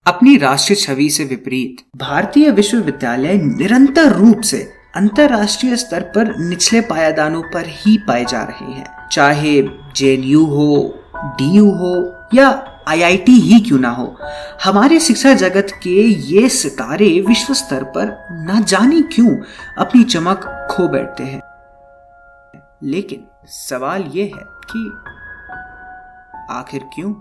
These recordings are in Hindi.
अपनी राष्ट्रीय छवि से विपरीत भारतीय विश्वविद्यालय निरंतर रूप से अंतरराष्ट्रीय स्तर पर निचले पायदानों पर ही पाए जा रहे हैं। चाहे जेएनयू हो, डीयू हो या आईआईटी ही क्यों ना हो, हमारे शिक्षा जगत के ये सितारे विश्व स्तर पर न जाने क्यों अपनी चमक खो बैठते हैं। लेकिन सवाल ये है कि आखिर क्यों?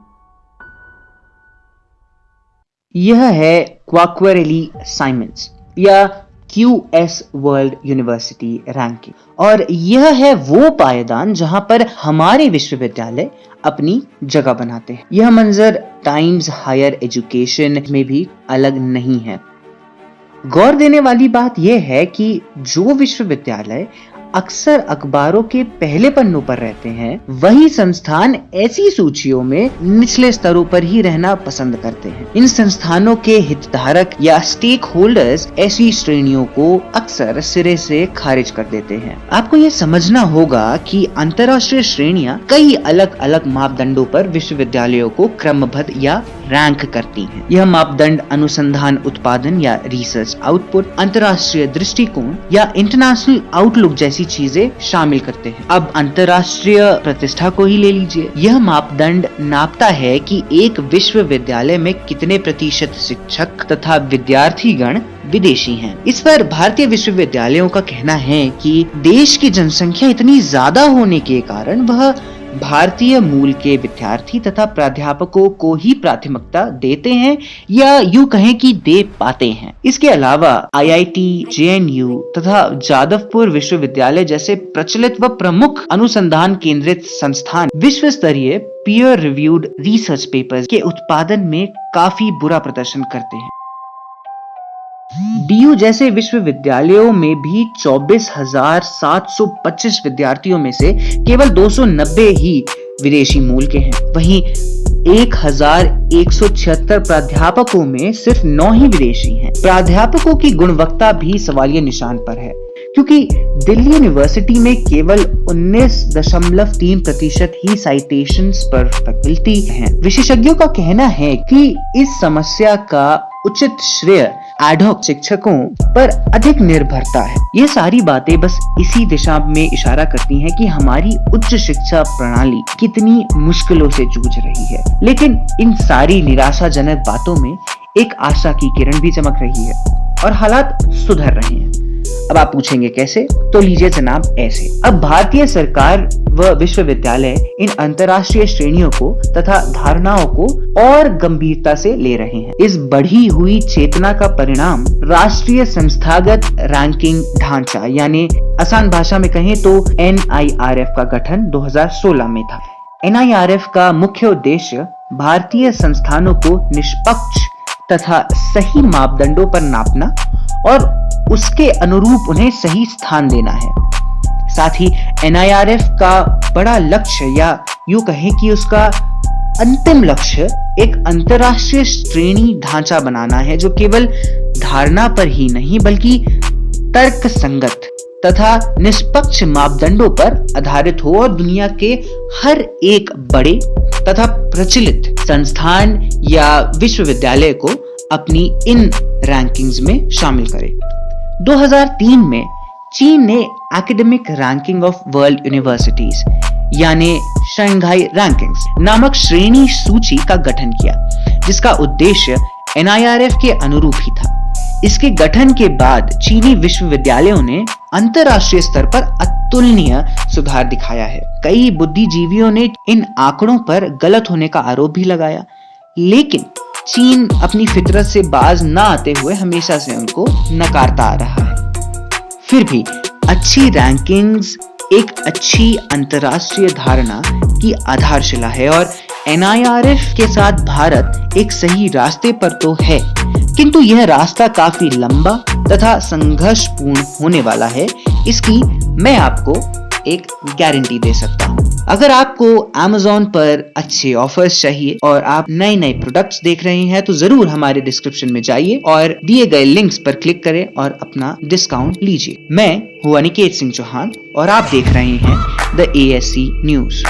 यह है क्वाक्वारेली साइमंस या QS वर्ल्ड यूनिवर्सिटी रैंकिंग, और यह है वो पायदान जहां पर हमारे विश्वविद्यालय अपनी जगह बनाते हैं। यह मंजर टाइम्स हायर एजुकेशन में भी अलग नहीं है। गौर देने वाली बात यह है कि जो विश्वविद्यालय अक्सर अखबारों के पहले पन्नों पर रहते हैं, वही संस्थान ऐसी सूचियों में निचले स्तरों पर ही रहना पसंद करते हैं। इन संस्थानों के हितधारक या स्टेक होल्डर्स ऐसी श्रेणियों को अक्सर सिरे से खारिज कर देते हैं। आपको यह समझना होगा कि अंतरराष्ट्रीय श्रेणियां कई अलग अलग मापदंडों पर विश्वविद्यालयों को क्रमबद्ध या रैंक करती हैं। यह मापदंड अनुसंधान उत्पादन या रिसर्च आउटपुट, अंतरराष्ट्रीय दृष्टिकोण या इंटरनेशनल आउटलुक जैसी चीजें शामिल करते हैं। अब अंतरराष्ट्रीय प्रतिष्ठा को ही ले लीजिए। यह मापदंड नापता है कि एक विश्वविद्यालय में कितने प्रतिशत शिक्षक तथा विद्यार्थीगण विदेशी हैं। इस पर भारतीय विश्वविद्यालयों का कहना है कि देश की जनसंख्या इतनी ज्यादा होने के कारण वह भारतीय मूल के विद्यार्थी तथा प्राध्यापकों को ही प्राथमिकता देते हैं, या यूं कहें कि दे पाते हैं। इसके अलावा आईआईटी, जेएनयू तथा जादवपुर विश्वविद्यालय जैसे प्रचलित व प्रमुख अनुसंधान केंद्रित संस्थान विश्व स्तरीय पीयर रिव्यूड रिसर्च पेपर्स के उत्पादन में काफी बुरा प्रदर्शन करते हैं। डीयू जैसे विश्वविद्यालयों में भी 24,725 विद्यार्थियों में से केवल 290 ही विदेशी मूल के हैं। वहीं 1,176 प्राध्यापकों में सिर्फ 9 ही विदेशी हैं। प्राध्यापकों की गुणवत्ता भी सवालिया निशान पर है, क्योंकि दिल्ली यूनिवर्सिटी में केवल 19.3% ही साइटेशंस पर फैकल्टी हैं। विशेषज्ञों का कहना है कि इस समस्या का उचित श्रेय एडहॉक शिक्षकों पर अधिक निर्भरता है। ये सारी बातें बस इसी दिशा में इशारा करती हैं कि हमारी उच्च शिक्षा प्रणाली कितनी मुश्किलों से जूझ रही है। लेकिन इन सारी निराशाजनक बातों में एक आशा की किरण भी चमक रही है और हालात सुधर रहे हैं। अब आप पूछेंगे कैसे? तो लीजिए जनाब, ऐसे। अब भारतीय सरकार व विश्वविद्यालय इन अंतरराष्ट्रीय श्रेणियों को तथा धारणाओं को और गंभीरता से ले रहे हैं। इस बढ़ी हुई चेतना का परिणाम राष्ट्रीय संस्थागत रैंकिंग ढांचा, यानी आसान भाषा में कहें तो NIRF का गठन 2016 में था। NIRF का मुख्य उद्देश्य भारतीय संस्थानों को निष्पक्ष तथा सही मापदंडों पर नापना और उसके अनुरूप उन्हें सही स्थान देना है। साथ ही NIRF का बड़ा लक्ष्य, या यूं कहें कि उसका अंतिम लक्ष्य, एक अंतरराष्ट्रीय श्रेणी ढांचा बनाना है जो केवल धारणा पर ही नहीं बल्कि तर्क संगत तथा निष्पक्ष मापदंडों पर आधारित हो और दुनिया के हर एक बड़े तथा प्रचलित संस्थान या विश्वविद्यालय को अपनी इन रैंकिंग्स में शामिल करे। 2003 में चीन ने academic ranking of world universities यानी शंघाई रैंकिंग्स नामक श्रेणी सूची का गठन किया, जिसका उद्देश्य NIRF के अनुरूप ही था। इसके गठन के बाद चीनी विश्वविद्यालयों ने अंतरराष्ट्रीय स्तर पर अतुलनीय सुधार दिखाया है। कई बुद्धिजीवियों ने इन आंकड़ों पर गलत होने का आरोप भी लगाया, लेकिन चीन अपनी फितरत से बाज न आते हुए हमेशा से उनको नकारता आ रहा है। फिर भी अच्छी रैंकिंग्स एक अच्छी अंतरराष्ट्रीय धारणा की आधारशिला है और NIRF के साथ भारत एक सही रास्ते पर तो है, किंतु यह रास्ता काफी लंबा तथा संघर्षपूर्ण होने वाला है। इसकी मैं आपको एक गारंटी दे सकता हूँ। अगर आपको Amazon पर अच्छे ऑफर्स चाहिए और आप नए नए प्रोडक्ट्स देख रहे हैं तो जरूर हमारे डिस्क्रिप्शन में जाइए और दिए गए लिंक्स पर क्लिक करें और अपना डिस्काउंट लीजिए। मैं हूँ अनिकेत सिंह चौहान और आप देख रहे हैं द ASC न्यूज।